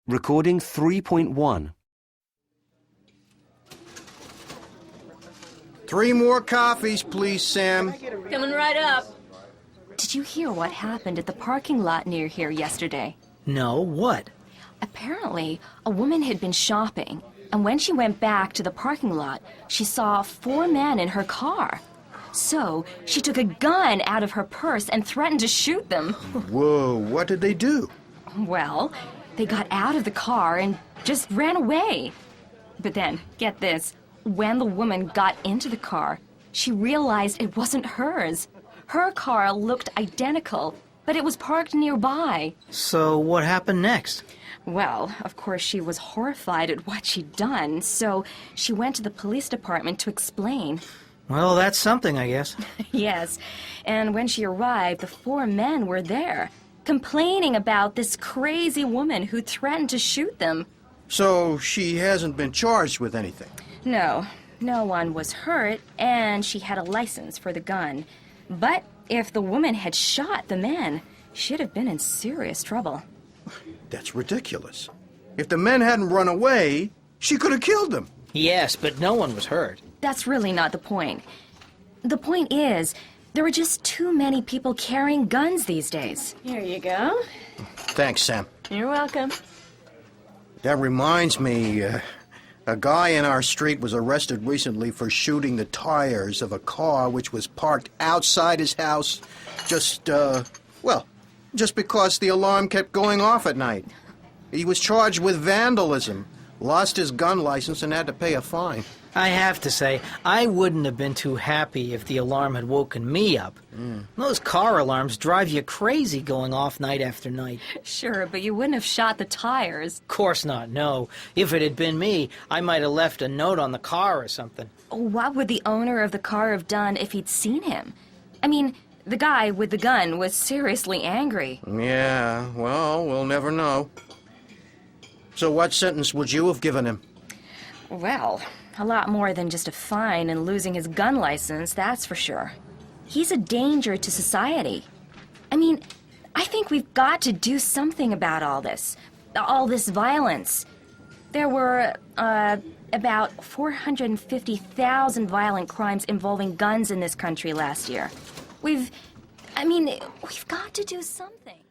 Recording 3.1. 3 more coffees, please, Sam. Coming right up. Did you hear what happened at the parking lot near here yesterday? No, what? Apparently, a woman had been shopping, and when she went back to the parking lot, she saw 4 men in her car. So, she took a gun out of her purse and threatened to shoot them. Whoa, what did they do? Well, they got out of the car and just ran away. But then, get this, when the woman got into the car, she realized it wasn't hers. Her car looked identical, but it was parked nearby. So what happened next? Well, of course, she was horrified at what she'd done, so she went to the police department to explain. Well, that's something, I guess. Yes, and when she arrived, the 4 men were there, complaining about this crazy woman who threatened to shoot them. So she hasn't been charged with anything? No, no one was hurt, and she had a license for the gun. But if the woman had shot the men, she'd have been in serious trouble. That's ridiculous. If the men hadn't run away, she could have killed them. Yes, but no one was hurt. That's really not the point. The point is, there are just too many people carrying guns these days. Here you go. Thanks, Sam. You're welcome. That reminds me, a guy in our street was arrested recently for shooting the tires of a car which was parked outside his house just because the alarm kept going off at night. He was charged with vandalism, lost his gun license, and had to pay a fine. I have to say, I wouldn't have been too happy if the alarm had woken me up. Those car alarms drive you crazy going off night after night. Sure, but you wouldn't have shot the tires. Of course not, no. If it had been me, I might have left a note on the car or something. What would the owner of the car have done if he'd seen him? I mean, the guy with the gun was seriously angry. Yeah, well, we'll never know. So what sentence would you have given him? Well, a lot more than just a fine and losing his gun license, that's for sure. He's a danger to society. I mean, I think we've got to do something about all this violence. There were, about 450,000 violent crimes involving guns in this country last year. We've got to do something.